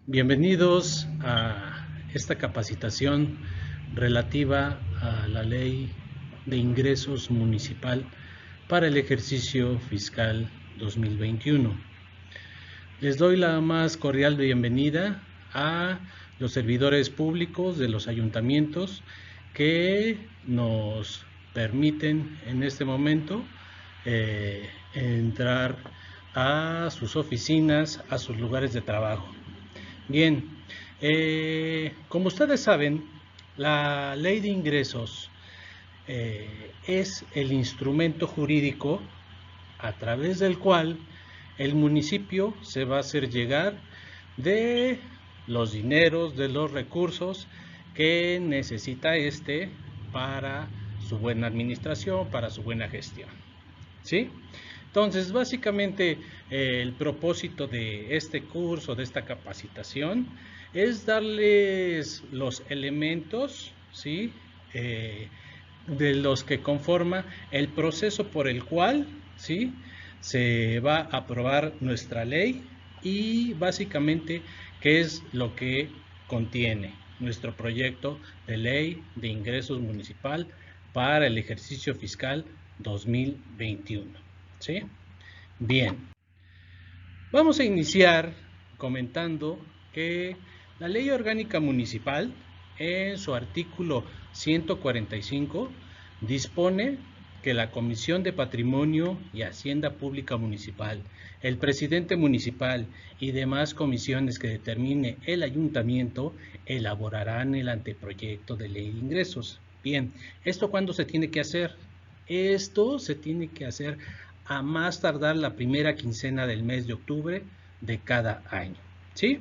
Bienvenidos a esta capacitación relativa a la Ley de Ingresos Municipal para el ejercicio fiscal 2021. Les doy la más cordial bienvenida a los servidores públicos de los ayuntamientos que nos permiten en este momento entrar a sus oficinas, a sus lugares de trabajo. Bien, como ustedes saben, la Ley de Ingresos es el instrumento jurídico a través del cual el municipio se va a hacer llegar de los dineros, de los recursos que necesita para su buena administración, para su buena gestión. ¿Sí? Entonces, básicamente, el propósito de este curso, de esta capacitación, es darles los elementos, ¿sí? De los que conforma el proceso por el cual, ¿sí?, se va a aprobar nuestra ley y básicamente qué es lo que contiene nuestro proyecto de ley de ingresos municipal para el ejercicio fiscal 2021. ¿Sí? Bien, vamos a iniciar comentando que la Ley Orgánica Municipal, en su artículo 145, dispone que la Comisión de Patrimonio y Hacienda Pública Municipal, el presidente municipal y demás comisiones que determine el ayuntamiento elaborarán el anteproyecto de ley de ingresos. Bien, ¿esto cuándo se tiene que hacer? Esto se tiene que hacer a más tardar la primera quincena del mes de octubre de cada año. ¿Sí?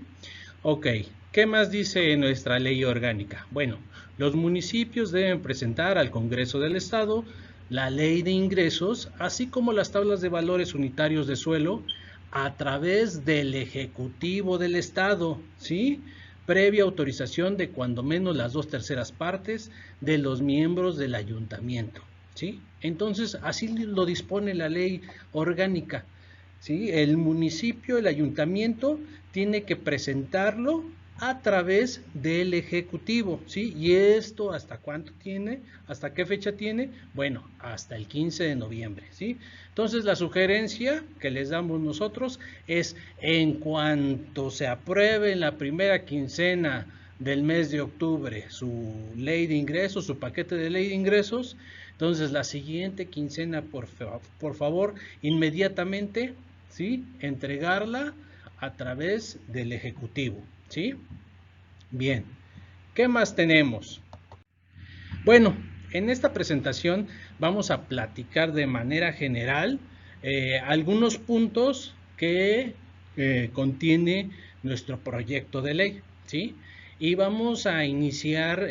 Ok, ¿qué más dice nuestra ley orgánica? Bueno, los municipios deben presentar al Congreso del Estado la ley de ingresos, así como las tablas de valores unitarios de suelo, a través del Ejecutivo del Estado, ¿sí?, previa autorización de cuando menos las 2/3 partes de los miembros del ayuntamiento. ¿Sí? Entonces, así lo dispone la ley orgánica. ¿Sí? El municipio, el ayuntamiento, tiene que presentarlo a través del Ejecutivo. ¿Sí? ¿Y esto hasta cuánto tiene? ¿Hasta qué fecha tiene? Bueno, hasta el 15 de noviembre. ¿Sí? Entonces, la sugerencia que les damos nosotros es, en cuanto se apruebe en la primera quincena del mes de octubre su ley de ingresos, su paquete de ley de ingresos, entonces la siguiente quincena, por favor, inmediatamente, ¿sí?, entregarla a través del Ejecutivo. ¿Sí? Bien, ¿qué más tenemos? Bueno, en esta presentación vamos a platicar de manera general algunos puntos que contiene nuestro proyecto de ley. ¿Sí? Y vamos a iniciar,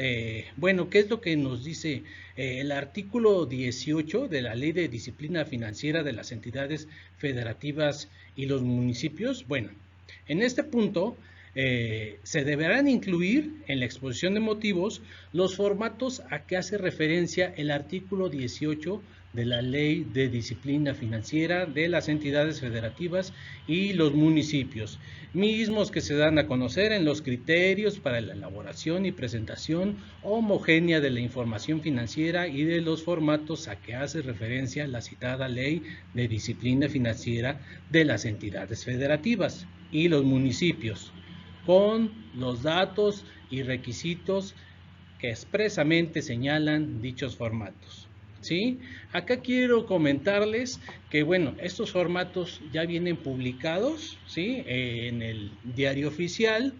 bueno, ¿qué es lo que nos dice el artículo 18 de la Ley de Disciplina Financiera de las Entidades Federativas y los Municipios? Bueno, en este punto se deberán incluir en la exposición de motivos los formatos a que hace referencia el artículo 18 de la Ley de Disciplina Financiera de las Entidades Federativas y los Municipios, mismos que se dan a conocer en los criterios para la elaboración y presentación homogénea de la información financiera y de los formatos a que hace referencia la citada Ley de Disciplina Financiera de las Entidades Federativas y los Municipios, con los datos y requisitos que expresamente señalan dichos formatos. ¿Sí? Acá quiero comentarles que, bueno, estos formatos ya vienen publicados, ¿sí?, en el diario oficial,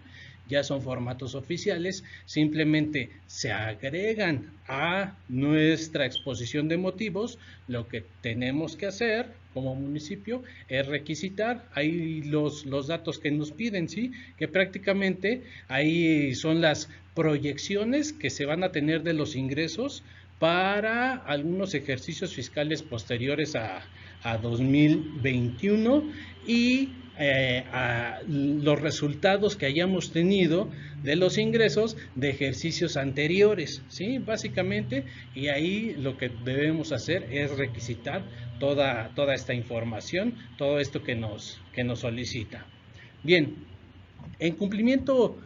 ya son formatos oficiales, simplemente se agregan a nuestra exposición de motivos. Lo que tenemos que hacer como municipio es requisitar ahí los datos que nos piden, ¿sí?, que prácticamente ahí son las proyecciones que se van a tener de los ingresos para algunos ejercicios fiscales posteriores a 2021 y a los resultados que hayamos tenido de los ingresos de ejercicios anteriores, ¿sí?, básicamente, y ahí lo que debemos hacer es requisitar toda esta información, todo esto que nos solicita. Bien, En cumplimiento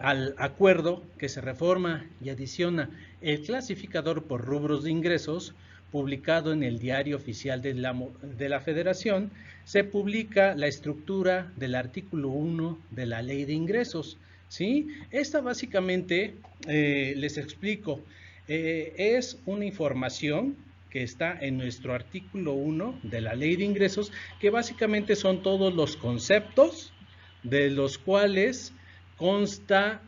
al acuerdo que se reforma y adiciona el clasificador por rubros de ingresos, publicado en el Diario Oficial de la Federación, se publica la estructura del artículo 1 de la Ley de Ingresos. ¿Sí? Esta básicamente, les explico, es una información que está en nuestro artículo 1 de la Ley de Ingresos, que básicamente son todos los conceptos de los cuales consta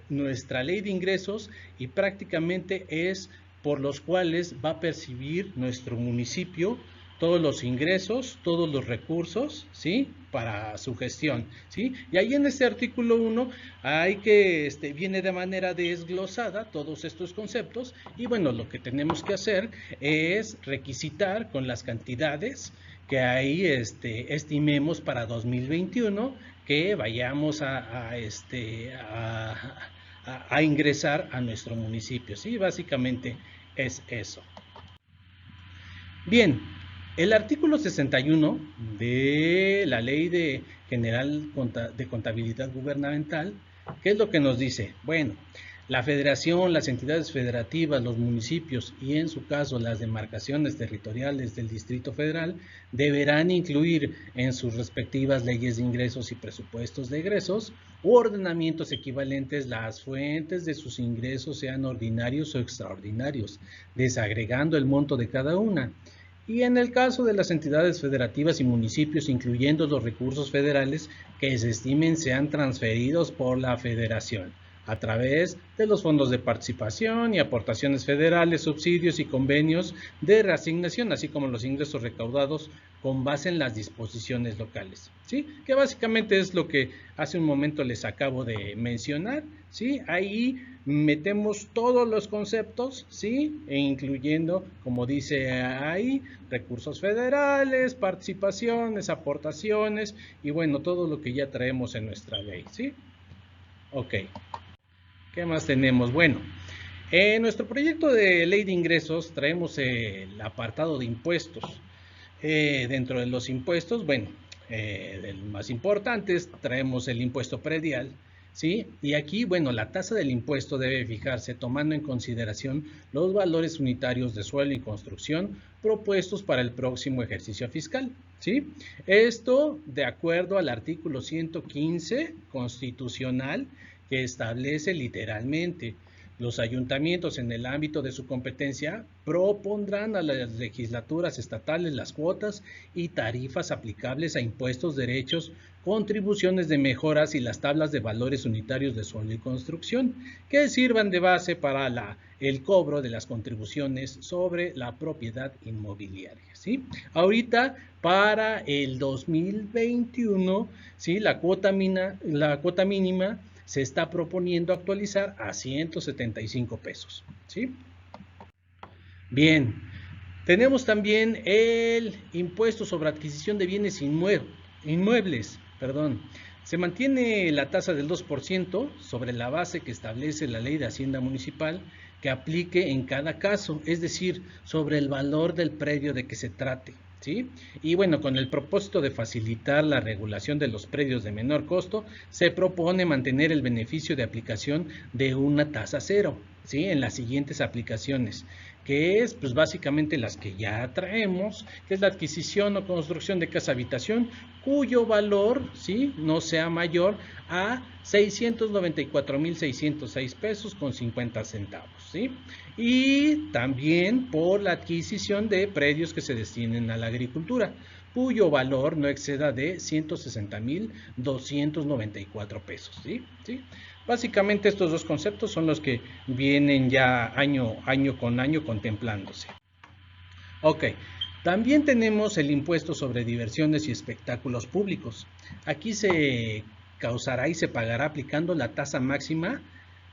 nuestra Ley de Ingresos y prácticamente es por los cuales va a percibir nuestro municipio todos los ingresos, todos los recursos, ¿sí? Para su gestión, ¿sí? Y ahí en este artículo 1 hay que, viene de manera desglosada todos estos conceptos y bueno, lo que tenemos que hacer es requisitar con las cantidades que ahí estimemos para 2021 que vayamos a ingresar a nuestro municipio, ¿sí? Básicamente es eso. Bien, el artículo 61 de la Ley General de Contabilidad Gubernamental, ¿qué es lo que nos dice? Bueno, la federación, las entidades federativas, los municipios y en su caso las demarcaciones territoriales del Distrito Federal deberán incluir en sus respectivas leyes de ingresos y presupuestos de egresos u ordenamientos equivalentes las fuentes de sus ingresos, sean ordinarios o extraordinarios, desagregando el monto de cada una. Y en el caso de las entidades federativas y municipios, incluyendo los recursos federales que se estimen sean transferidos por la federación a través de los fondos de participación y aportaciones federales, subsidios y convenios de reasignación, así como los ingresos recaudados con base en las disposiciones locales, ¿sí? Que básicamente es lo que hace un momento les acabo de mencionar, ¿sí? Ahí metemos todos los conceptos, ¿sí? E incluyendo, como dice ahí, recursos federales, participaciones, aportaciones y bueno, todo lo que ya traemos en nuestra ley, ¿sí? Ok. ¿Qué más tenemos? Bueno, en nuestro proyecto de ley de ingresos traemos el apartado de impuestos. Dentro de los impuestos, bueno, de los más importantes traemos el impuesto predial, ¿sí? Y aquí, bueno, la tasa del impuesto debe fijarse tomando en consideración los valores unitarios de suelo y construcción propuestos para el próximo ejercicio fiscal, ¿sí? Esto de acuerdo al artículo 115 constitucional que establece literalmente: los ayuntamientos en el ámbito de su competencia propondrán a las legislaturas estatales las cuotas y tarifas aplicables a impuestos, derechos, contribuciones de mejoras y las tablas de valores unitarios de suelo y construcción que sirvan de base para el cobro de las contribuciones sobre la propiedad inmobiliaria, ¿sí? Ahorita para el 2021, ¿sí? La cuota mínima se está proponiendo actualizar a 175 pesos, ¿sí? Bien, tenemos también el impuesto sobre adquisición de bienes inmuebles. Se mantiene la tasa del 2% sobre la base que establece la Ley de Hacienda Municipal que aplique en cada caso, es decir, sobre el valor del predio de que se trate, ¿sí? Y bueno, con el propósito de facilitar la regulación de los predios de menor costo, se propone mantener el beneficio de aplicación de una tasa cero, ¿sí? En las siguientes aplicaciones, que es pues básicamente las que ya traemos, que es la adquisición o construcción de casa habitación, cuyo valor, ¿sí? No sea mayor a 694,606 pesos con 50 centavos, ¿sí? Y también por la adquisición de predios que se destinen a la agricultura, cuyo valor no exceda de 160,294 pesos, ¿sí? ¿Sí? Básicamente estos dos conceptos son los que vienen ya año con año contemplándose. Ok, también tenemos el impuesto sobre diversiones y espectáculos públicos. Aquí se causará y se pagará aplicando la tasa máxima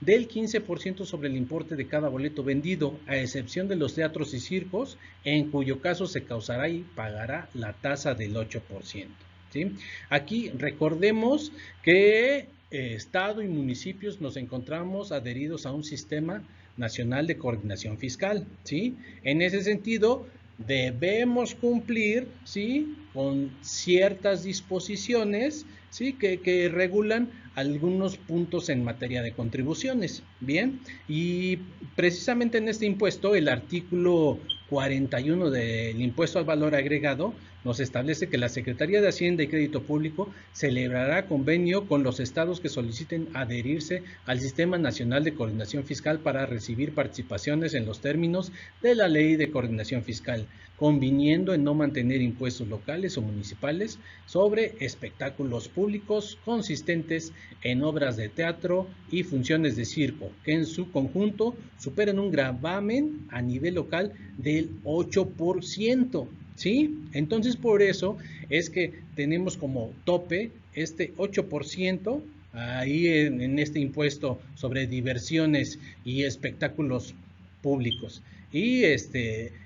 del 15% sobre el importe de cada boleto vendido, a excepción de los teatros y circos, en cuyo caso se causará y pagará la tasa del 8%. ¿Sí? Aquí recordemos que Estado y municipios nos encontramos adheridos a un sistema nacional de coordinación fiscal, ¿sí? En ese sentido, debemos cumplir, ¿sí?, con ciertas disposiciones, ¿sí?, que regulan algunos puntos en materia de contribuciones. Bien, y precisamente en este impuesto, el artículo 41 del impuesto al valor agregado nos establece que la Secretaría de Hacienda y Crédito Público celebrará convenio con los estados que soliciten adherirse al Sistema Nacional de Coordinación Fiscal para recibir participaciones en los términos de la Ley de Coordinación Fiscal, conviniendo en no mantener impuestos locales o municipales sobre espectáculos públicos consistentes en obras de teatro y funciones de circo, que en su conjunto superen un gravamen a nivel local del 8%. ¿Sí? Entonces, por eso es que tenemos como tope este 8% ahí en este impuesto sobre diversiones y espectáculos públicos. Y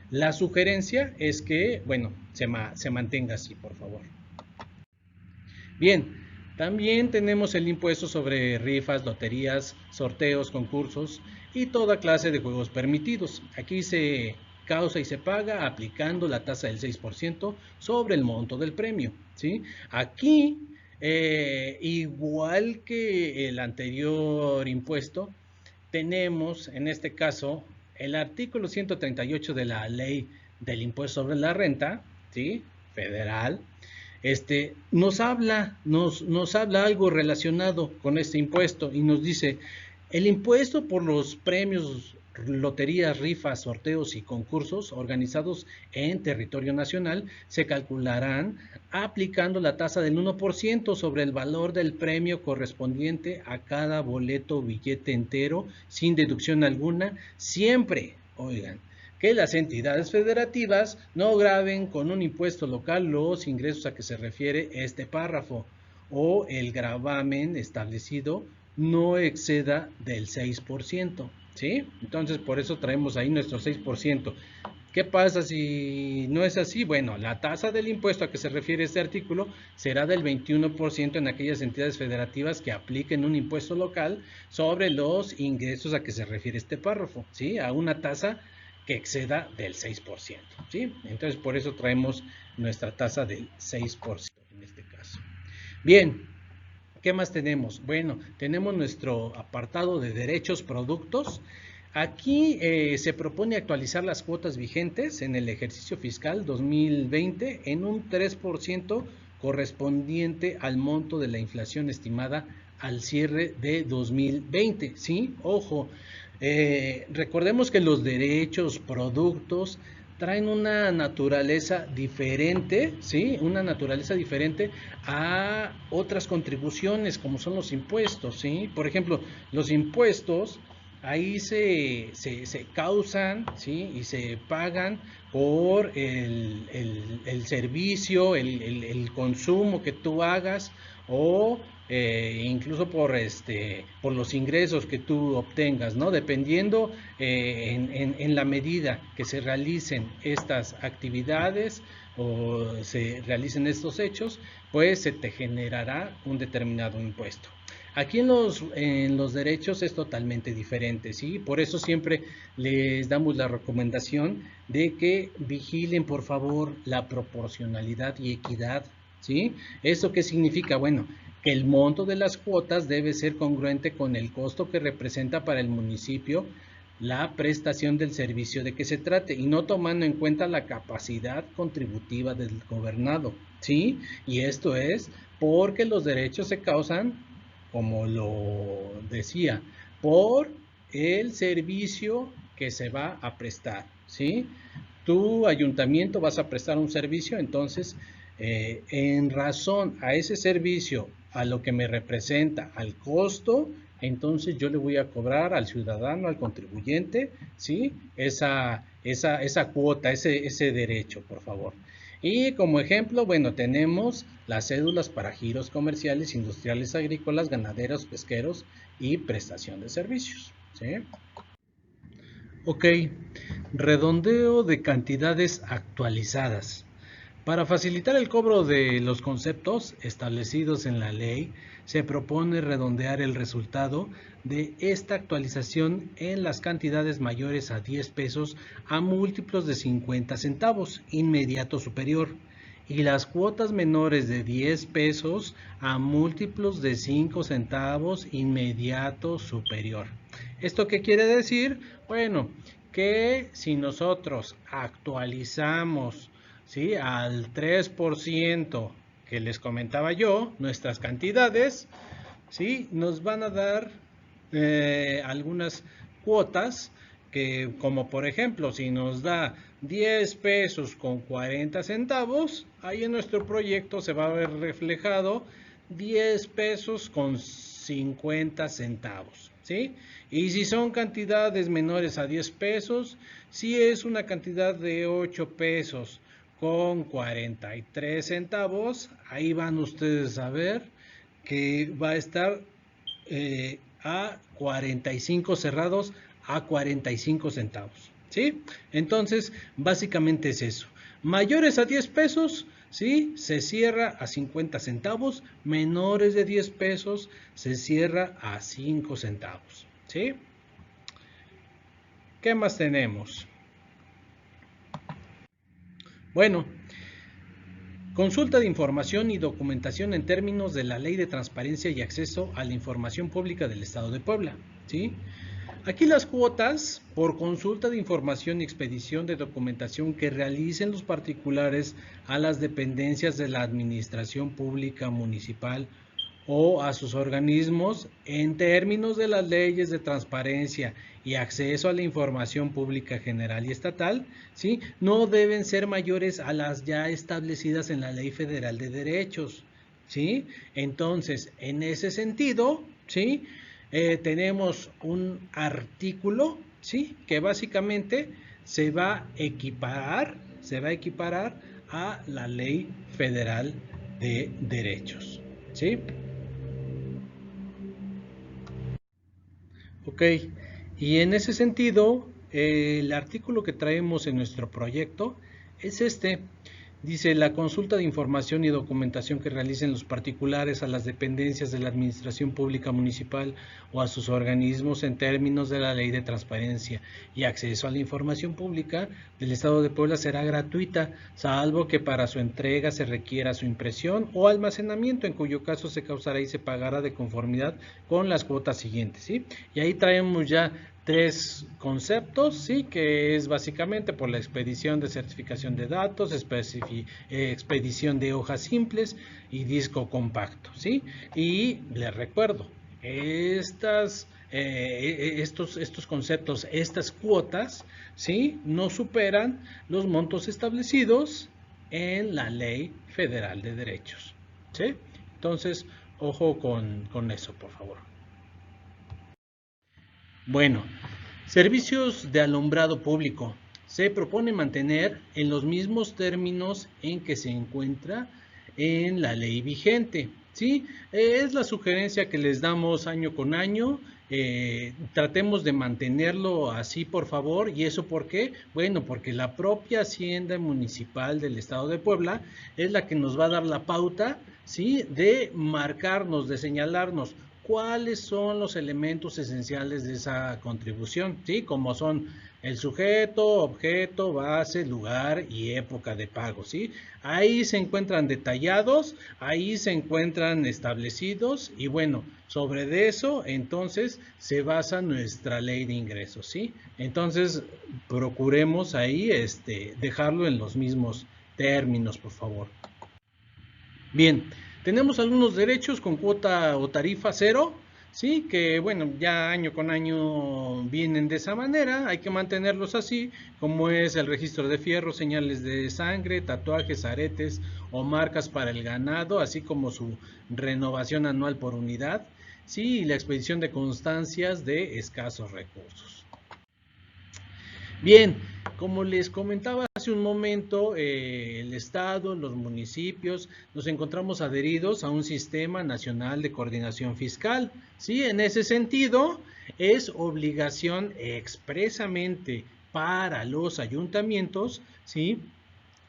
la sugerencia es que, bueno, se mantenga así, por favor. Bien, también tenemos el impuesto sobre rifas, loterías, sorteos, concursos y toda clase de juegos permitidos. Aquí se causa y se paga aplicando la tasa del 6% sobre el monto del premio, ¿sí? Aquí, igual que el anterior impuesto, tenemos en este caso el artículo 138 de la ley del impuesto sobre la renta, ¿sí?, federal. Nos habla algo relacionado con este impuesto y nos dice: el impuesto por los premios, loterías, rifas, sorteos y concursos organizados en territorio nacional se calcularán aplicando la tasa del 1% sobre el valor del premio correspondiente a cada boleto o billete entero, sin deducción alguna, siempre, oigan, que las entidades federativas no graven con un impuesto local los ingresos a que se refiere este párrafo, o el gravamen establecido no exceda del 6%, ¿sí? Entonces, por eso traemos ahí nuestro 6%. ¿Qué pasa si no es así? Bueno, la tasa del impuesto a que se refiere este artículo será del 21% en aquellas entidades federativas que apliquen un impuesto local sobre los ingresos a que se refiere este párrafo, ¿sí? A una tasa que exceda del 6%, ¿sí? Entonces, por eso traemos nuestra tasa del 6% en este caso. Bien, ¿qué más tenemos? Bueno, tenemos nuestro apartado de derechos productos. Aquí se propone actualizar las cuotas vigentes en el ejercicio fiscal 2020 en un 3% correspondiente al monto de la inflación estimada al cierre de 2020, ¿sí? Ojo, recordemos que los derechos productos traen una naturaleza diferente, ¿sí? Una naturaleza diferente a otras contribuciones, como son los impuestos, ¿sí? Por ejemplo, los impuestos ahí se causan, ¿sí?, y se pagan por el servicio, el consumo que tú hagas, o incluso por los ingresos que tú obtengas, ¿no? Dependiendo en la medida que se realicen estas actividades o se realicen estos hechos, pues se te generará un determinado impuesto. Aquí en los derechos es totalmente diferente, ¿sí? Por eso siempre les damos la recomendación de que vigilen, por favor, la proporcionalidad y equidad, ¿sí? ¿Eso qué significa? Bueno, que el monto de las cuotas debe ser congruente con el costo que representa para el municipio la prestación del servicio de que se trate, y no tomando en cuenta la capacidad contributiva del gobernado, ¿sí? Y esto es porque los derechos se causan, como lo decía, por el servicio que se va a prestar, ¿sí? Tu ayuntamiento vas a prestar un servicio, entonces, en razón a ese servicio, a lo que me representa, al costo, entonces yo le voy a cobrar al ciudadano, al contribuyente, ¿sí?, esa cuota, ese derecho, por favor. Y como ejemplo, bueno, tenemos las cédulas para giros comerciales, industriales, agrícolas, ganaderos, pesqueros y prestación de servicios, ¿sí? Ok, redondeo de cantidades actualizadas. Para facilitar el cobro de los conceptos establecidos en la ley, se propone redondear el resultado de esta actualización en las cantidades mayores a 10 pesos a múltiplos de 50 centavos, inmediato superior, y las cuotas menores de 10 pesos a múltiplos de 5 centavos, inmediato superior. ¿Esto qué quiere decir? Bueno, que si nosotros actualizamos, ¿sí?, al 3% que les comentaba yo, nuestras cantidades, ¿sí?, nos van a dar algunas cuotas que, como por ejemplo, si nos da 10 pesos con 40 centavos, ahí en nuestro proyecto se va a ver reflejado 10 pesos con 50 centavos, ¿sí? Y si son cantidades menores a 10 pesos, si es una cantidad de 8 pesos con 43 centavos, ahí van ustedes a ver que va a estar a 45 cerrados a 45 centavos, ¿sí? Entonces, básicamente es eso. Mayores a 10 pesos, ¿sí?, se cierra a 50 centavos. Menores de 10 pesos, se cierra a 5 centavos, ¿sí? ¿Qué más tenemos? Bueno, consulta de información y documentación en términos de la Ley de Transparencia y Acceso a la Información Pública del Estado de Puebla, ¿sí? Aquí las cuotas por consulta de información y expedición de documentación que realicen los particulares a las dependencias de la Administración Pública Municipal o a sus organismos en términos de las leyes de transparencia y acceso a la información pública general y estatal, ¿sí?, no deben ser mayores a las ya establecidas en la Ley Federal de Derechos, ¿sí? Entonces, en ese sentido, ¿sí?, tenemos un artículo, ¿sí?, que básicamente se va a equiparar a la Ley Federal de Derechos, ¿sí? Ok, y en ese sentido, el artículo que traemos en nuestro proyecto es este. Dice: la consulta de información y documentación que realicen los particulares a las dependencias de la Administración Pública Municipal o a sus organismos en términos de la Ley de Transparencia y Acceso a la Información Pública del Estado de Puebla será gratuita, salvo que para su entrega se requiera su impresión o almacenamiento, en cuyo caso se causará y se pagará de conformidad con las cuotas siguientes, ¿sí? Y ahí traemos ya tres conceptos, sí, que es básicamente por la expedición de certificación de datos, expedición de hojas simples y disco compacto, sí. Y les recuerdo, estos conceptos, estas cuotas, sí, no superan los montos establecidos en la Ley Federal de Derechos, sí. Entonces, ojo con eso, por favor. Bueno, servicios de alumbrado público. Se propone mantener en los mismos términos en que se encuentra en la ley vigente, ¿sí? Es la sugerencia que les damos año con año. Tratemos de mantenerlo así, por favor. ¿Y eso por qué? Bueno, porque la propia Hacienda Municipal del Estado de Puebla es la que nos va a dar la pauta, ¿sí?, de marcarnos, de señalarnos cuáles son los elementos esenciales de esa contribución, ¿sí? Como son el sujeto, objeto, base, lugar y época de pago, ¿sí? Ahí se encuentran detallados, ahí se encuentran establecidos y bueno, sobre eso entonces se basa nuestra ley de ingresos, ¿sí? Entonces procuremos ahí dejarlo en los mismos términos, por favor. Bien, tenemos algunos derechos con cuota o tarifa cero, sí, que bueno, ya año con año vienen de esa manera, hay que mantenerlos así, como es el registro de fierro, señales de sangre, tatuajes, aretes o marcas para el ganado, así como su renovación anual por unidad, sí, y la expedición de constancias de escasos recursos. Bien, como les comentaba hace un momento, el Estado, los municipios, nos encontramos adheridos a un sistema nacional de coordinación fiscal. Sí, en ese sentido, es obligación expresamente para los ayuntamientos, ¿sí?,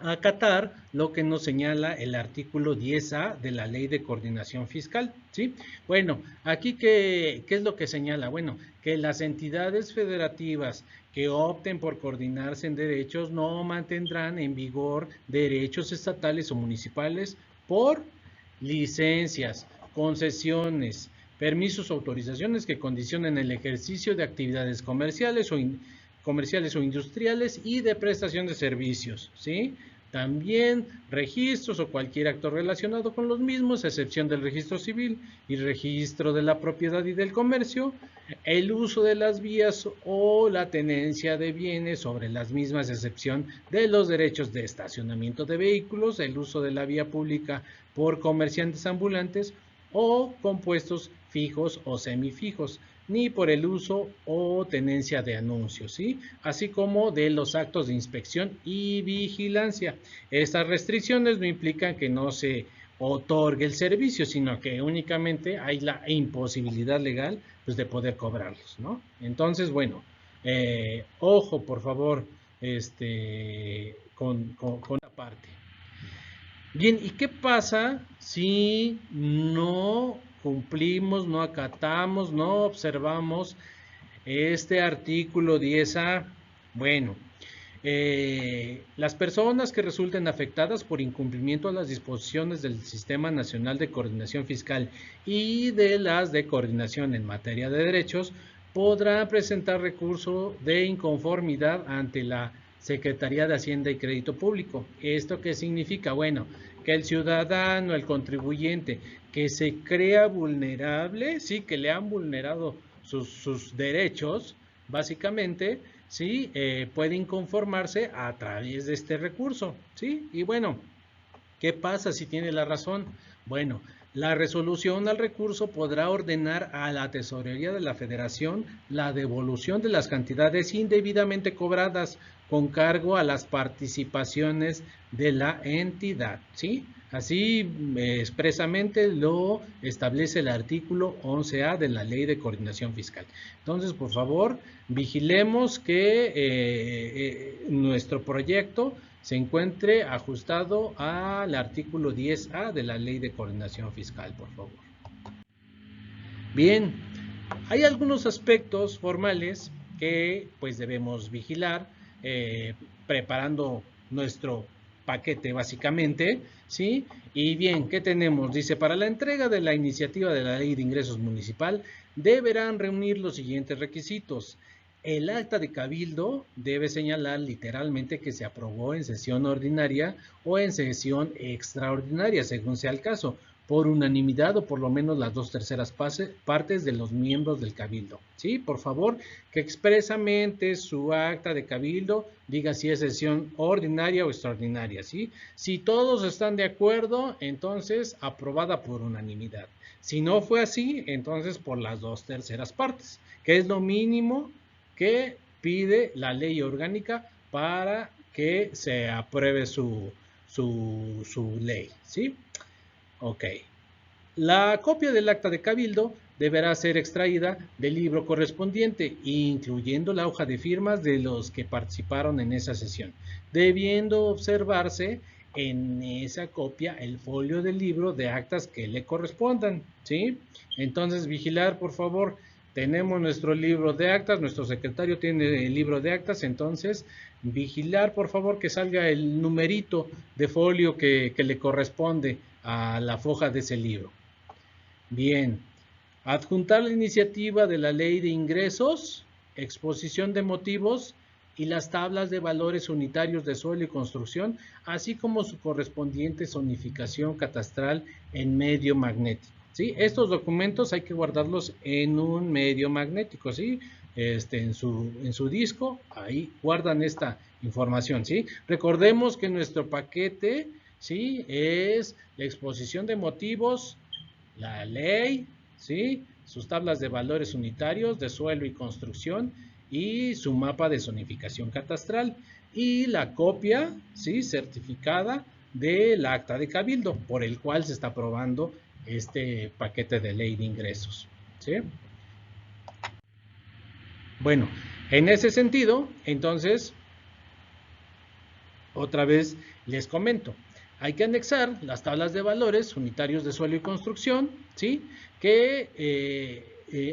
acatar lo que nos señala el artículo 10A de la Ley de Coordinación Fiscal, ¿sí? Bueno, aquí ¿qué es lo que señala? Bueno, que las entidades federativas que opten por coordinarse en derechos no mantendrán en vigor derechos estatales o municipales por licencias, concesiones, permisos o autorizaciones que condicionen el ejercicio de actividades comerciales o industriales y de prestación de servicios, ¿sí? También registros o cualquier acto relacionado con los mismos, a excepción del registro civil y registro de la propiedad y del comercio, el uso de las vías o la tenencia de bienes sobre las mismas, a excepción de los derechos de estacionamiento de vehículos, el uso de la vía pública por comerciantes ambulantes o compuestos fijos o semifijos, ni por el uso o tenencia de anuncios, ¿sí? Así como de los actos de inspección y vigilancia. Estas restricciones no implican que no se otorgue el servicio, sino que únicamente hay la imposibilidad legal, pues, de poder cobrarlos, ¿no? Entonces, bueno, ojo, por favor, con la parte. Bien, ¿y qué pasa si no cumplimos, no acatamos, no observamos este artículo 10A? Bueno, las personas que resulten afectadas por incumplimiento a las disposiciones del Sistema Nacional de Coordinación Fiscal y de las de coordinación en materia de derechos podrán presentar recurso de inconformidad ante la Secretaría de Hacienda y Crédito Público. ¿Esto qué significa? Bueno, que el ciudadano, el contribuyente que se crea vulnerable, sí, que le han vulnerado sus derechos, básicamente, ¿sí? Puede inconformarse a través de este recurso, ¿sí? Y bueno, ¿qué pasa si tiene la razón? Bueno, la resolución al recurso podrá ordenar a la Tesorería de la Federación la devolución de las cantidades indebidamente cobradas con cargo a las participaciones de la entidad, ¿sí? Así expresamente lo establece el artículo 11A de la Ley de Coordinación Fiscal. Entonces, por favor, vigilemos que nuestro proyecto se encuentre ajustado al artículo 10A de la Ley de Coordinación Fiscal, por favor. Bien, hay algunos aspectos formales que pues debemos vigilar, preparando nuestro paquete básicamente, ¿sí? Y bien, ¿qué tenemos? Dice, para la entrega de la iniciativa de la Ley de Ingresos Municipal, deberán reunir los siguientes requisitos. El acta de cabildo debe señalar literalmente que se aprobó en sesión ordinaria o en sesión extraordinaria, según sea el caso, por unanimidad o por lo menos las 2/3 partes de los miembros del cabildo. ¿Sí? Por favor, que expresamente su acta de cabildo diga si es sesión ordinaria o extraordinaria. ¿Sí? Si todos están de acuerdo, entonces aprobada por unanimidad. Si no fue así, entonces por las 2/3 partes, que es lo mínimo que pide la ley orgánica para que se apruebe su ley, ¿sí? Ok. La copia del acta de cabildo deberá ser extraída del libro correspondiente, incluyendo la hoja de firmas de los que participaron en esa sesión, debiendo observarse en esa copia el folio del libro de actas que le correspondan, ¿sí? Entonces, vigilar, por favor. Tenemos nuestro libro de actas, nuestro secretario tiene el libro de actas, entonces vigilar, por favor, que salga el numerito de folio que le corresponde a la foja de ese libro. Bien, adjuntar la iniciativa de la Ley de Ingresos, exposición de motivos y las tablas de valores unitarios de suelo y construcción, así como su correspondiente zonificación catastral en medio magnético. ¿Sí? Estos documentos hay que guardarlos en un medio magnético, ¿sí? En su disco, ahí guardan esta información, ¿sí? Recordemos que nuestro paquete, ¿sí? Es la exposición de motivos, la ley, ¿sí? Sus tablas de valores unitarios de suelo y construcción y su mapa de zonificación catastral y la copia, ¿sí? Certificada del acta de cabildo por el cual se está aprobando este paquete de ley de ingresos, ¿sí? Bueno, en ese sentido, entonces, otra vez les comento. Hay que anexar las tablas de valores unitarios de suelo y construcción, ¿sí?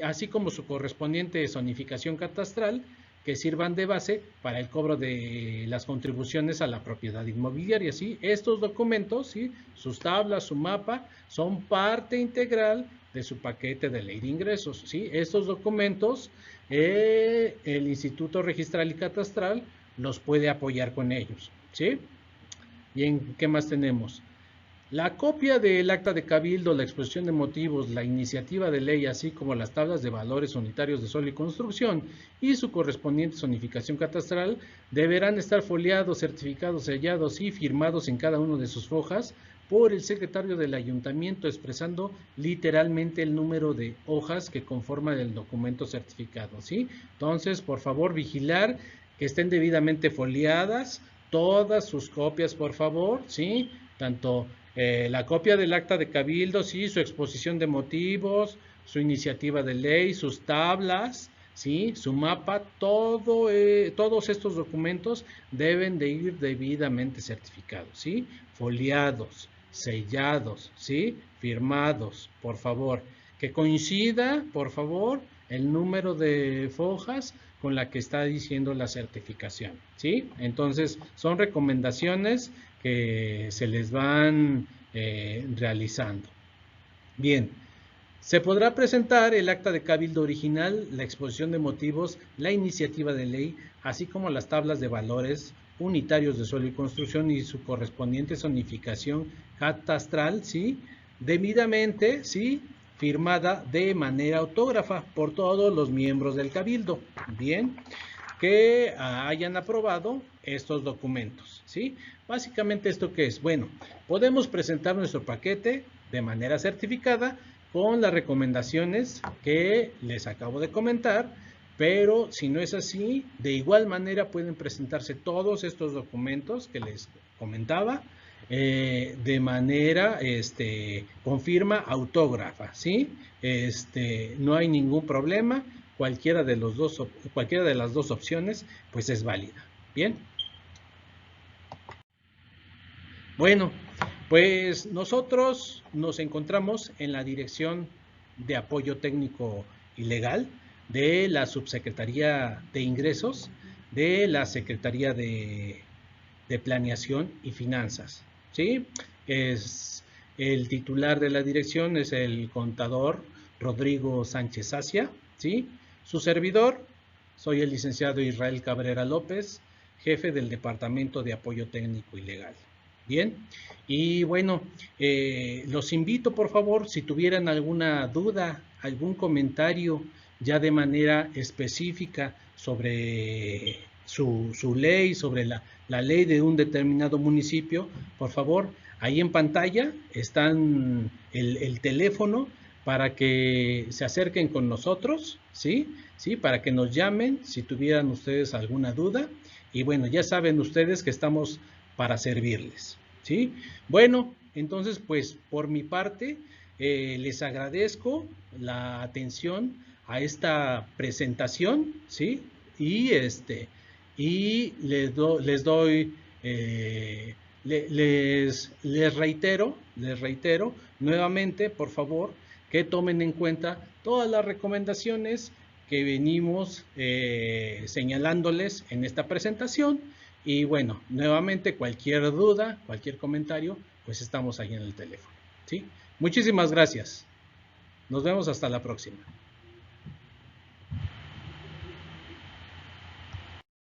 Así como su correspondiente zonificación catastral, que sirvan de base para el cobro de las contribuciones a la propiedad inmobiliaria, ¿sí? Estos documentos, ¿sí? Sus tablas, su mapa, son parte integral de su paquete de ley de ingresos, ¿sí? Estos documentos, el Instituto Registral y Catastral los puede apoyar con ellos, ¿sí? Bien, ¿qué más tenemos? La copia del acta de cabildo, la exposición de motivos, la iniciativa de ley, así como las tablas de valores unitarios de suelo y construcción y su correspondiente zonificación catastral, deberán estar foliados, certificados, sellados y firmados en cada una de sus hojas por el secretario del ayuntamiento, expresando literalmente el número de hojas que conforman el documento certificado, ¿sí? Entonces, por favor, vigilar que estén debidamente foliadas todas sus copias, por favor, ¿sí? Tanto la copia del acta de cabildo, sí, su exposición de motivos, su iniciativa de ley, sus tablas, sí, su mapa, todos estos documentos deben de ir debidamente certificados, sí, foliados, sellados, sí, firmados, por favor, que coincida, por favor, el número de hojas con la que está diciendo la certificación, ¿sí? Entonces, son recomendaciones que se les van realizando. Bien, se podrá presentar el acta de cabildo original, la exposición de motivos, la iniciativa de ley, así como las tablas de valores unitarios de suelo y construcción y su correspondiente zonificación catastral, ¿sí? Debidamente, ¿sí? Firmada de manera autógrafa por todos los miembros del cabildo. Bien, que hayan aprobado estos documentos, ¿sí? Básicamente, ¿esto qué es? Bueno, podemos presentar nuestro paquete de manera certificada con las recomendaciones que les acabo de comentar, pero si no es así, de igual manera pueden presentarse todos estos documentos que les comentaba de manera con firma autógrafa, ¿sí? No hay ningún problema, cualquiera de las dos opciones pues es válida. Bien. Bueno, pues nosotros nos encontramos en la Dirección de Apoyo Técnico y Legal de la Subsecretaría de Ingresos de la Secretaría de Planeación y Finanzas, ¿sí? Es el titular de la dirección es el contador Rodrigo Sánchez Asia, ¿sí? Su servidor, soy el licenciado Israel Cabrera López, jefe del Departamento de Apoyo Técnico y Legal. Bien, y bueno, los invito por favor, si tuvieran alguna duda, algún comentario ya de manera específica sobre su ley, sobre la ley de un determinado municipio, por favor, ahí en pantalla están el teléfono para que se acerquen con nosotros, ¿sí? ¿Sí? Para que nos llamen si tuvieran ustedes alguna duda. Y bueno, ya saben ustedes que estamos para servirles, ¿sí? Bueno, entonces, pues por mi parte, les agradezco la atención a esta presentación, ¿sí? Y les doy, les reitero nuevamente, por favor, que tomen en cuenta todas las recomendaciones que venimos señalándoles en esta presentación. Y bueno, nuevamente cualquier duda, cualquier comentario, pues estamos ahí en el teléfono, ¿sí? Muchísimas gracias. Nos vemos hasta la próxima.